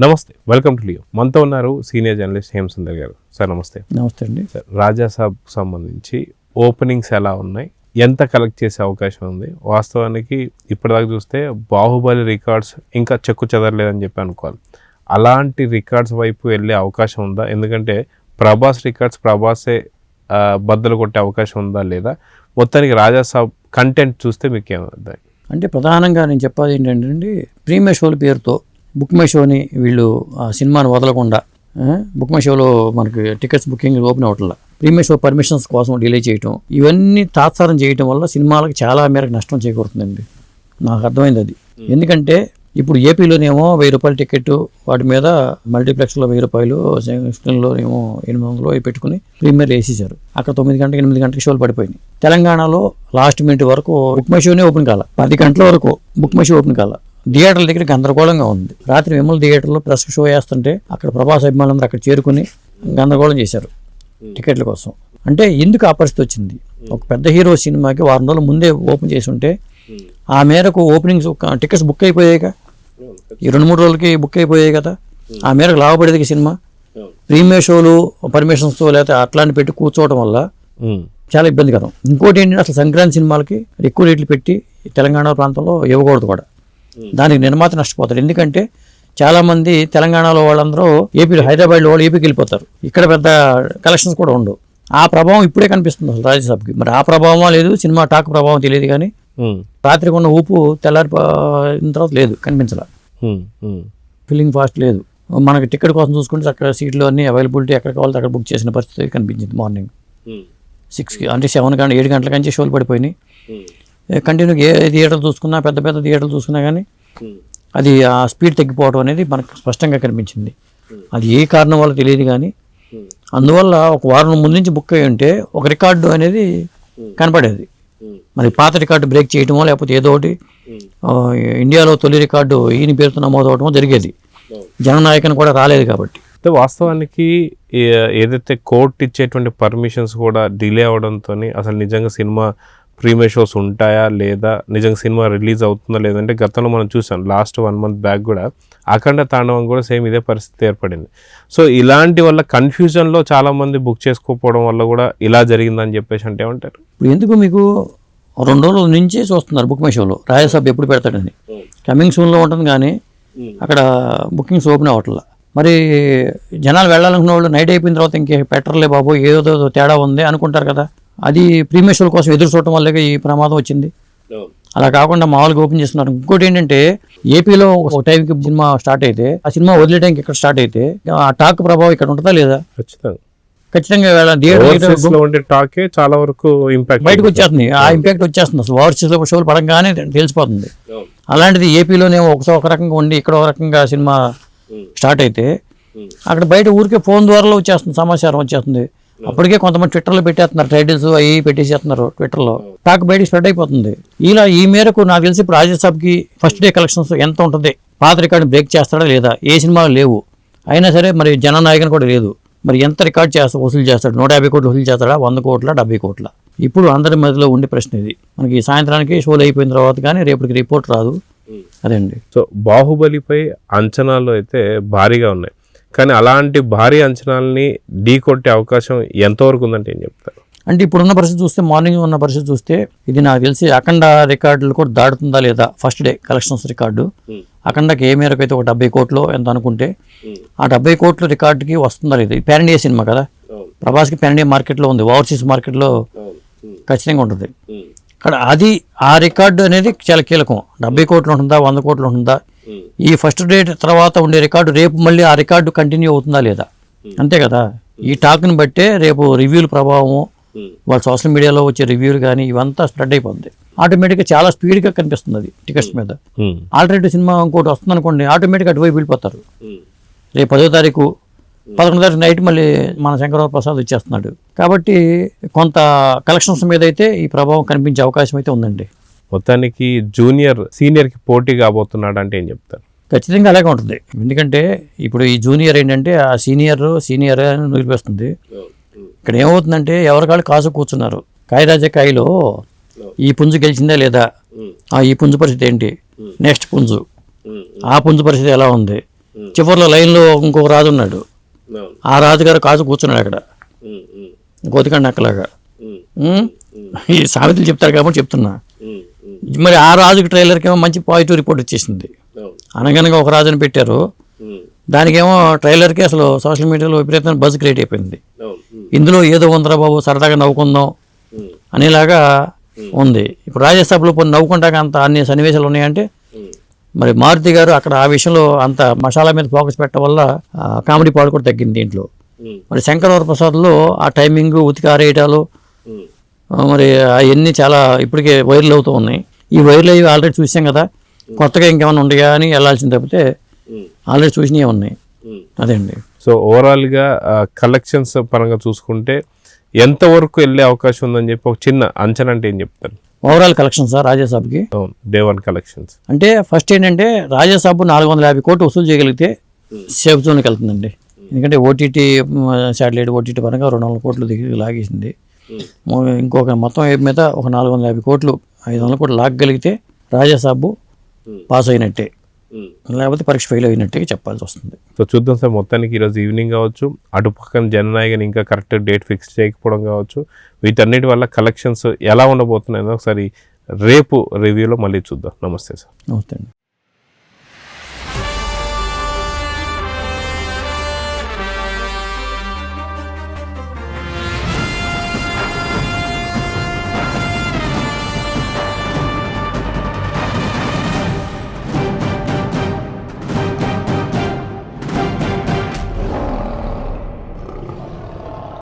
నమస్తే, welcome to Leo. మనతో ఉన్నారు సీనియర్ జర్నలిస్ట్ హేమసుందర్ గారు. సార్ నమస్తే. నమస్తే అండి. సార్, రాజాసాబ్ సంబంధించి ఓపెనింగ్స్ ఎలా ఉన్నాయి, ఎంత కలెక్ట్ చేసే అవకాశం ఉంది? వాస్తవానికి ఇప్పటిదాకా చూస్తే బాహుబలి రికార్డ్స్ ఇంకా చెక్కు చెదరలేదని చెప్పి అనుకోవాలి. అలాంటి రికార్డ్స్ వైపు వెళ్ళే అవకాశం ఉందా? ఎందుకంటే ప్రభాస్ రికార్డ్స్ ప్రభాసే బద్దలు కొట్టే అవకాశం ఉందా లేదా? మొత్తానికి రాజాసాబ్ కంటెంట్ చూస్తే మీకు ఏమవుతుంది? అంటే ప్రధానంగా నేను చెప్పాలి ఏంటంటే, ప్రీమియర్ షోల పేరుతో బుక్ మై షోని వీళ్ళు ఆ సినిమాని వదలకుండా బుక్ మై షోలో మనకి టికెట్స్ బుకింగ్ ఓపెన్ అవ్వట్లా, ప్రీమియర్ షో పర్మిషన్స్ కోసం డిలే చేయటం, ఇవన్నీ తాత్సారం చేయటం వల్ల సినిమాలకు చాలా మేరకు నష్టం చేకూరుతుందండి. నాకు అర్థమైంది అది. ఎందుకంటే ఇప్పుడు ఏపీలోనేమో 1000 రూపాయల టికెట్, వాటి మీద మల్టీప్లెక్స్లో 1000 రూపాయలు, సెకండ్లోనేమో 800 పెట్టుకుని ప్రీమియర్ వేసేసారు. అక్కడ 9 గంటలకు 8 గంటలకు షోలు పడిపోయినాయి. తెలంగాణలో లాస్ట్ మినిట్ వరకు బుక్ మై షోనే ఓపెన్ కాల, 10 గంటల వరకు బుక్ మై షో ఓపెన్ కాల. థియేటర్ల దగ్గర గందరగోళంగా ఉంది. రాత్రి విమల్ థియేటర్లో ప్రెస్ షో వేస్తుంటే అక్కడ ప్రభాస్ అభిమానులందరూ అక్కడ చేరుకుని గందరగోళం చేశారు టికెట్ల కోసం. అంటే ఎందుకు ఆ పరిస్థితి వచ్చింది? ఒక పెద్ద హీరో సినిమాకి వారం రోజుల ముందే ఓపెన్ చేసి ఉంటే ఆ మేరకు ఓపెనింగ్స్ టికెట్స్ బుక్ అయిపోయాయిగా, ఈ 2-3 రోజులకి బుక్ అయిపోయాయి కదా, ఆ మేరకు లాభపడేది సినిమా. ప్రీమియర్ షోలు పర్మిషన్స్తో లేకపోతే అట్లాంటి పెట్టి కూర్చోవడం వల్ల చాలా ఇబ్బందికరం. ఇంకోటి ఏంటంటే, అసలు సంక్రాంతి సినిమాలకి ఎక్కువ రేట్లు పెట్టి తెలంగాణ ప్రాంతంలో ఇవ్వకూడదు కూడా. దానికి నిర్మాత నష్టపోతారు. ఎందుకంటే చాలామంది తెలంగాణలో వాళ్ళందరూ ఏపీలో, హైదరాబాద్లో వాళ్ళు ఏపీకి వెళ్ళిపోతారు. ఇక్కడ పెద్ద కలెక్షన్స్ కూడా ఉండవు. ఆ ప్రభావం ఇప్పుడే కనిపిస్తుంది అసలు రాజ్యసభకి. మరి ఆ ప్రభావం లేదు, సినిమా టాక్ ప్రభావం తెలియదు. కానీ రాత్రికి ఉన్న ఊపు తెల్లారిన తర్వాత లేదు, కనిపించలా. ఫిల్లింగ్ ఫాస్ట్ లేదు. మనకి టికెట్ కోసం చూసుకుంటే అక్కడ సీట్లు అన్నీ అవైలబిలిటీ ఎక్కడ కావాలో అక్కడ బుక్ చేసిన పరిస్థితి కనిపించింది. మార్నింగ్ 6కి అంటే 7 గంటల కంటే షోలు పడిపోయినాయి. కంటిన్యూగా ఏ థియేటర్లు చూసుకున్నా, పెద్ద పెద్ద థియేటర్లు చూసుకున్నా కానీ అది ఆ స్పీడ్ తగ్గిపోవడం అనేది మనకు స్పష్టంగా కనిపించింది. అది ఏ కారణం వల్ల తెలియదు కానీ అందువల్ల ఒక వారం ముందు నుంచి బుక్ అయ్యి ఉంటే ఒక రికార్డు అనేది కనపడేది. మరి పాత రికార్డు బ్రేక్ చేయటమో లేకపోతే ఏదో ఒకటి ఇండియాలో తొలి రికార్డు ఈయన పేరుతో నమోదవటమో జరిగేది. జననాయకన్ కూడా రాలేదు కాబట్టి. వాస్తవానికి ఏదైతే కోర్టు ఇచ్చేటువంటి పర్మిషన్స్ కూడా డిలే అవడంతో అసలు నిజంగా సినిమా ప్రీమియర్ షోస్ ఉంటాయా లేదా, నిజంగా సినిమా రిలీజ్ అవుతుందా లేదంటే గతంలో మనం చూసాం లాస్ట్ 1 month బ్యాక్ కూడా అఖండ తాండవం కూడా సేమ్ ఇదే పరిస్థితి ఏర్పడింది. సో ఇలాంటి వల్ల కన్ఫ్యూజన్లో చాలామంది బుక్ చేసుకోకపోవడం వల్ల కూడా ఇలా జరిగిందని చెప్పేసి అంటే ఏమంటారు? ఇప్పుడు ఎందుకు మీకు 2 రోజుల నుంచే చూస్తున్నారు బుక్ మై షోలో రాజ్యసభ ఎప్పుడు పెడతాడని. కమింగ్ సూన్లో ఉంటుంది కానీ అక్కడ బుకింగ్స్ ఓపెన్ అవ్వట్లా. మరి జనాలు వెళ్ళాలనుకున్న వాళ్ళు నైట్ అయిపోయిన తర్వాత ఇంకే పెట్టర్లే బాబు, ఏదో తేడా ఉంది అనుకుంటారు కదా. అది ప్రీమియర్ షోల కోసం ఎదురు చూడటం వల్లే ఈ ప్రమాదం వచ్చింది. అలా కాకుండా మామూలుగా ఓపెన్ చేస్తున్నారు. ఇంకోటి ఏంటంటే, ఏపీలో ఒక టైంకి సినిమా స్టార్ట్ అయితే ఆ సినిమా వదిలే టైంకి ఇక్కడ స్టార్ట్ అయితే ఆ టాక్ ప్రభావం ఇక్కడ ఉంటుందా లేదా? ఖచ్చితంగా టాకే చాలా వరకు ఇంపాక్ట్ బయటకు వచ్చేస్తుంది. ఆ ఇంపాక్ట్ వచ్చేస్తుంది. అసలు ఓవర్సీస్లో షోలు పడంగానే తెలిసిపోతుంది. అలాంటిది ఏపీలోనే ఒక రకంగా ఉండి ఇక్కడ ఒక రకంగా సినిమా స్టార్ట్ అయితే అక్కడ బయట ఊరికే ఫోన్ ద్వారా వచ్చేస్తుంది, సమాచారం వచ్చేస్తుంది. అప్పటికే కొంతమంది ట్విట్టర్లో పెట్టేస్తున్నారు, టైటిల్స్ అవి పెట్టేసేస్తున్నారు ట్విట్టర్లో. టాక్ బయటకి స్ప్రెడ్ అయిపోతుంది. ఇలా ఈ మేరకు నాకు తెలిసి ఇప్పుడు రాజ్యసభకి ఫస్ట్ డే కలెక్షన్స్ ఎంత ఉంటుంది, పాత రికార్డు బ్రేక్ చేస్తాడా లేదా, ఏ సినిమాలు లేవు అయినా సరే, మరి జననాయకన్ కూడా లేదు, మరి ఎంత రికార్డ్ వసూలు చేస్తాడు? 150 కోట్లు వసూలు చేస్తాడా, 100 కోట్ల, 70 కోట్ల? ఇప్పుడు అందరి మధ్యలో ఉండే ప్రశ్న ఇది. మనకి సాయంత్రానికి షోలు అయిపోయిన తర్వాత కానీ రేపటికి రిపోర్ట్ రాదు. అదండి. సో బాహుబలిపై అంచనాలు అయితే భారీగా ఉన్నాయి, కానీ అలాంటి భారీ అంచనాలని ఢీ కొట్టే అవకాశం ఎంతవరకు ఉందంటే ఏం చెప్తారు? అంటే ఇప్పుడున్న పరిస్థితి చూస్తే, మార్నింగ్ ఉన్న పరిస్థితి చూస్తే ఇది నాకు తెలిసి అఖండ రికార్డులు కూడా దాడుతుందా లేదా. ఫస్ట్ డే కలెక్షన్స్ రికార్డు అఖండకి ఏ మేరకు అయితే ఒక 70 కోట్లు ఎంత అనుకుంటే ఆ 70 కోట్ల రికార్డుకి వస్తుందా లేదా. ఇది పాన్ ఇండియా సినిమా కదా, ప్రభాస్కి పాన్ ఇండియా మార్కెట్లో ఉంది, ఓవర్సీస్ మార్కెట్లో ఖచ్చితంగా ఉంటుంది. కానీ అది ఆ రికార్డు అనేది చాలా కీలకం. 70 కోట్లు ఉంటుందా, 100 కోట్లు ఉంటుందా, ఈ ఫస్ట్ డే తర్వాత ఉండే రికార్డు రేపు మళ్ళీ ఆ రికార్డు కంటిన్యూ అవుతుందా లేదా, అంతే కదా. ఈ టాక్ని బట్టే రేపు రివ్యూల ప్రభావము, వాళ్ళ సోషల్ మీడియాలో వచ్చే రివ్యూలు కానీ ఇవంతా స్ప్రెడ్ అయిపోతుంది. ఆటోమేటిక్గా చాలా స్పీడ్గా కనిపిస్తుంది అది టికెట్స్ మీద. ఆల్టర్నేటివ్ సినిమా ఇంకోటి వస్తుంది అనుకోండి, ఆటోమేటిక్గా అటువైపు వెళ్ళిపోతారు. రేపు 10వ తారీఖు 11వ తారీఖు నైట్ మళ్ళీ మన శంకరరావు ప్రసాద్ వచ్చేస్తున్నాడు. కాబట్టి కొంత కలెక్షన్స్ మీద అయితే ఈ ప్రభావం కనిపించే అవకాశం అయితే ఉందండి. మొత్తానికి జూనియర్ సీనియర్కి పోటీ కాబోతున్నాడు అంటే ఏం చెప్తారు? ఖచ్చితంగా అలాగే ఉంటుంది. ఎందుకంటే ఇప్పుడు ఈ జూనియర్ ఏంటంటే ఆ సీనియర్ అని నిలిపేస్తుంది. ఇక్కడ ఏమవుతుందంటే ఎవరికాళ్ళు కాసు కూర్చున్నారు. కాయరాజా కాయలో ఈ పుంజు గెలిచిందా లేదా, ఈ పుంజు పరిస్థితి ఏంటి, నెక్స్ట్ పుంజు, ఆ పుంజు పరిస్థితి ఎలా ఉంది, చివరిలో లైన్లో ఇంకొక రాజు ఉన్నాడు, ఆ రాజుగారు కాజు కూర్చున్నాడు అక్కడ గోతికండ అక్కలాగా. ఈ సామెతలు చెప్తారు కాబట్టి చెప్తున్నా. మరి ఆ రాజుకి ట్రైలర్కి ఏమో మంచి పాజిటివ్ రిపోర్ట్ వచ్చేసింది. అనగనగా ఒక రాజుని పెట్టారు, దానికేమో ట్రైలర్కి అసలు సోషల్ మీడియాలో విపరీతమైన బజ్ క్రియేట్ అయిపోయింది. ఇందులో ఏదో ఉందిరా బాబు, సరదాగా నవ్వుకుందాం అనేలాగా ఉంది. ఇప్పుడు రాజ్యసభలో పోయి నవ్వుకుంటాక అంత అన్ని సన్నివేశాలు ఉన్నాయంటే మరి మారుతి గారు అక్కడ ఆ విషయంలో అంత మసాలా మీద ఫోకస్ పెట్టడం వల్ల కామెడీ పాడు కూడా తగ్గింది దీంట్లో. మరి శంకరవర ప్రసాద్లో ఆ టైమింగ్, ఉతికి ఆరేయటాలు మరి అవన్నీ చాలా ఇప్పటికే వైరల్ అవుతూ ఉన్నాయి. ఈ వైరల్ అయ్యి ఆల్రెడీ చూసాం కదా, కొత్తగా ఇంకేమైనా ఉన్నాయా అని వెళ్ళాల్సింది తప్పితే ఆల్రెడీ చూసినవి ఉన్నాయి. అదే అండి. సో ఓవరాల్గా కలెక్షన్స్ పరంగా చూసుకుంటే ఎంతవరకు వెళ్ళే అవకాశం ఉందని చెప్పి ఒక చిన్న అంచనా అంటే ఏం చెప్తారు? ఓవరాల్ కలెక్షన్ సార్ రాజాసాబ్కి డే 1 కలెక్షన్స్ అంటే ఫస్ట్ ఏంటంటే రాజాసాబ్ 450 కోట్లు వసూలు చేయగలిగితే సేఫ్ జోన్కి వెళ్తుందండి. ఎందుకంటే ఓటీటీ శాటిలైట్ ఓటీటీ పరంగా 200 కోట్లు దిగి లాగేసింది. ఇంకొక మొత్తం మీద ఒక 450 కోట్లు 500 కోట్లు లాగగలిగితే రాజాసాబ్ పాస్ అయినట్టే, లేకపోతే పరీక్ష ఫెయిల్ అయినట్టే చెప్పాల్సి వస్తుంది. సో చూద్దాం సార్. మొత్తానికి ఈరోజు ఈవినింగ్ కావచ్చు, అటు పక్కన జననాయకని ఇంకా కరెక్ట్ డేట్ ఫిక్స్ చేయకపోవడం కావచ్చు, వీటన్నిటి వల్ల కలెక్షన్స్ ఎలా ఉండబోతున్నాయో ఒకసారి రేపు రివ్యూలో మళ్ళీ చూద్దాం. నమస్తే సార్. నమస్తే అండి.